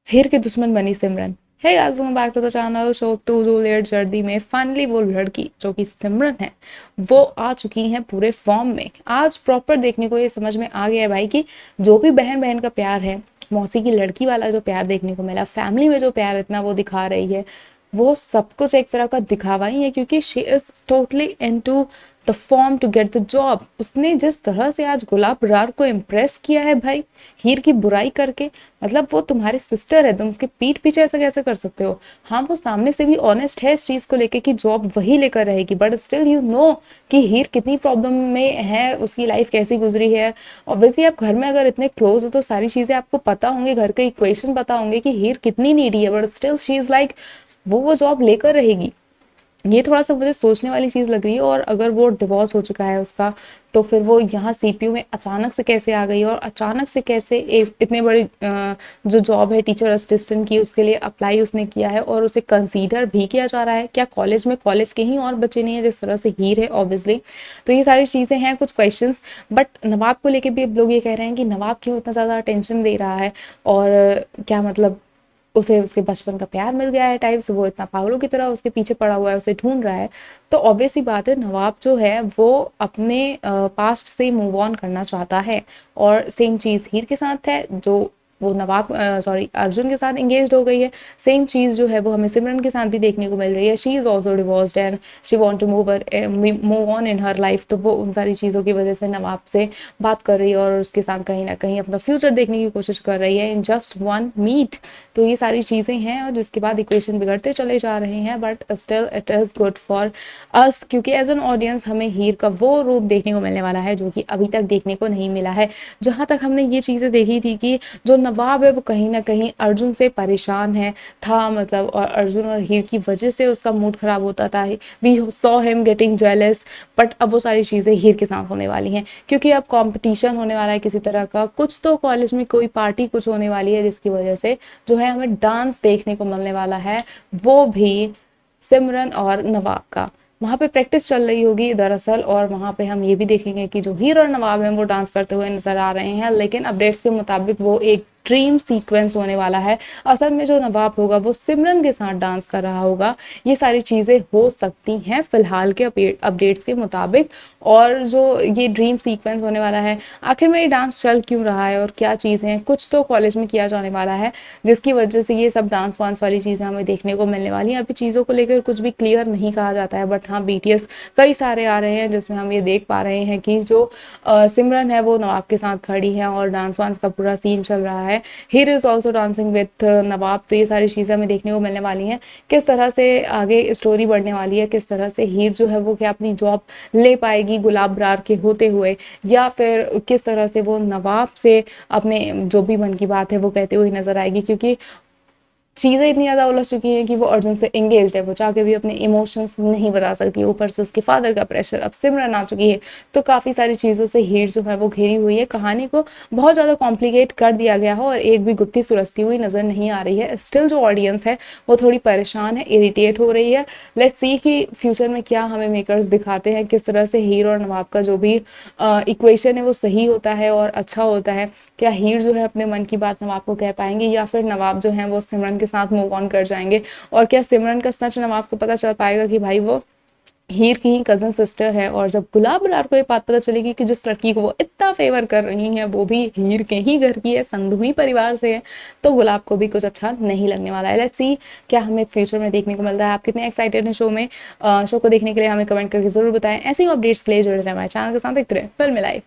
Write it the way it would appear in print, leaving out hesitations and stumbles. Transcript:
हीर की दुश्मन बनी Simran. Hey guys, welcome back to the channel. So Tu Juliet जर्दी में फाइनली वो लड़की जो कि सिमरन है वो आ चुकी है पूरे फॉर्म में। आज प्रॉपर देखने को ये समझ में आ गया है भाई कि जो भी बहन बहन का प्यार है, मौसी की लड़की वाला जो प्यार देखने को मिला, फैमिली में जो प्यार इतना वो दिखा रही है, वो सब कुछ एक तरह का दिखावा ही है, क्योंकि she is totally into the form to get the job. उसने जिस तरह से आज गुलाब रार को इम्प्रेस किया है भाई, हीर की बुराई करके, मतलब वो तुम्हारी सिस्टर है, तुम उसके पीठ पीछे ऐसा कैसे कर सकते हो। हाँ, वो सामने से भी ऑनेस्ट है इस चीज़ को लेके कि जॉब वही लेकर रहेगी, बट स्टिल यू नो कि हीर कितनी प्रॉब्लम में है, उसकी लाइफ कैसी गुजरी है। ऑब्वियसली आप घर में अगर इतने क्लोज हो तो सारी चीज़ें आपको पता होंगी, घर के इक्वेशन पता होंगे कि हीर कितनी नीडी है, but still she is like वो जॉब लेकर रहेगी। ये थोड़ा सा मुझे सोचने वाली चीज़ लग रही है। और अगर वो डिवोर्स हो चुका है उसका, तो फिर वो यहाँ सीपीयू में अचानक से कैसे आ गई, और अचानक से कैसे इतने बड़ी जो जॉब है टीचर असिस्टेंट की, उसके लिए अप्लाई उसने किया है और उसे कंसीडर भी किया जा रहा है। क्या कॉलेज में कॉलेज के ही और बच्चे नहीं है जिस तरह से हीर है ऑब्वियसली। तो ये सारी चीज़ें हैं कुछ क्वेश्चंस। बट नवाब को लेके भी अब लोग ये कह रहे हैं कि नवाब क्यों इतना ज़्यादा अटेंशन दे रहा है, और क्या मतलब उसे उसके बचपन का प्यार मिल गया है टाइप से, वो इतना पागलों की तरह उसके पीछे पड़ा हुआ है, उसे ढूंढ रहा है। तो ऑब्वियस ही बात है, नवाब जो है वो अपने पास्ट से मूव ऑन करना चाहता है। और सेम चीज़ हीर के साथ है, जो वो नवाब सॉरी अर्जुन के साथ इंगेज हो गई है। सेम चीज़ जो है वो हमें सिमरन के साथ भी देखने को मिल रही है। She is also divorced and she want to move on in her life. तो वो उन सारी चीज़ों की वजह से नवाब से बात कर रही है और उसके साथ कहीं ना कहीं अपना फ्यूचर देखने की कोशिश कर रही है इन जस्ट वन मीट। तो ये सारी चीज़ें हैं, और जिसके बाद इक्वेशन बिगड़ते चले जा रहे हैं, but still it is good for us, क्योंकि एज एन ऑडियंस हमें हीर का वो रूप देखने को मिलने वाला है जो कि अभी तक देखने को नहीं मिला है। जहाँ तक हमने ये चीज़ें देखी थी कि जो नवाब है वो कहीं ना कहीं अर्जुन से परेशान है था, मतलब, और अर्जुन और हीर की वजह से उसका मूड खराब होता था। We saw him getting jealous. But अब वो सारी चीज़ें हीर के साथ होने वाली हैं, क्योंकि अब कंपटीशन होने वाला है किसी तरह का, कुछ तो कॉलेज में कोई पार्टी कुछ होने वाली है, जिसकी वजह से जो है हमें डांस देखने को मिलने वाला है, वो भी सिमरन और नवाब का। वहाँ पे प्रैक्टिस चल रही होगी दरअसल, और वहाँ पे हम ये भी देखेंगे कि जो हीरो और नवाब हैं वो डांस करते हुए नजर आ रहे हैं, लेकिन अपडेट्स के मुताबिक वो एक ड्रीम सीक्वेंस होने वाला है। असल में जो नवाब होगा वो सिमरन के साथ डांस कर रहा होगा। ये सारी चीज़ें हो सकती हैं फिलहाल के अपडेट्स के मुताबिक। और जो ये ड्रीम सीक्वेंस होने वाला है, आखिर में ये डांस चल क्यों रहा है और क्या चीज़ें हैं, कुछ तो कॉलेज में किया जाने वाला है जिसकी वजह से ये सब डांस वांस वाली चीज़ें हमें देखने को मिलने वाली हैं। अभी चीज़ों को लेकर कुछ भी क्लियर नहीं कहा जाता है, बट हाँ, बीटीएस कई सारे आ रहे हैं जिसमें हम ये देख पा रहे हैं कि जो सिमरन है वो नवाब के साथ खड़ी है और डांस वांस का पूरा सीन चल रहा है। हीर इज़ ऑल्सो डांसिंग विथ नवाब। तो ये सारी चीज़ें हमें देखने को मिलने वाली हैं, किस तरह से आगे स्टोरी बढ़ने वाली है, किस तरह से हीर जो है वो क्या अपनी जॉब ले पाएगी गुलाब ब्रार के होते हुए, या फिर किस तरह से वो नवाब से अपने जो भी मन की बात है वो कहते हुए नजर आएगी। क्योंकि चीज़ें इतनी ज़्यादा उलझ चुकी हैं कि वो अर्जुन से एंगेज है, वो चाह के भी अपने इमोशंस नहीं बता सकती, ऊपर से उसके फादर का प्रेशर, अब सिमरन आ चुकी है। तो काफ़ी सारी चीज़ों से हीर जो है वो घिरी हुई है। कहानी को बहुत ज़्यादा कॉम्प्लिकेट कर दिया गया है और एक भी गुत्थी सुलझती हुई नज़र नहीं आ रही है। स्टिल जो ऑडियंस है वो थोड़ी परेशान है, इरिटेट हो रही है। लेट्स सी कि फ्यूचर में क्या हमें मेकर्स दिखाते हैं, किस तरह से हीर और नवाब का जो भी इक्वेशन है वो सही होता है और अच्छा होता है। क्या हीर जो है अपने मन की बात नवाब को कह पाएंगे, या फिर नवाब जो है वो सिमरन के साथ मूव ऑन कर जाएंगे। और क्या सिमरन का सच नवाब को पता चल पाएगा कि भाई वो हीर की ही कजन सिस्टर है। और जब गुलाब बरार को ये बात पता चलेगी कि जिस लड़की को वो इतना फेवर कर रही है वो भी हीर के ही घर की है, संधुई परिवार से है, तो गुलाब को भी कुछ अच्छा नहीं लगने वाला है। लेट्स सी क्या हमें फ्यूचर में देखने को मिलता है। आप कितने एक्साइटेड हैं शो को देखने के लिए, हमें कमेंट करके जरूर बताएं। ऐसे ही अपडेट्स के लिए जुड़े रहे हमारे चैनल के साथ। देखते रहे फिल्म लाइफ।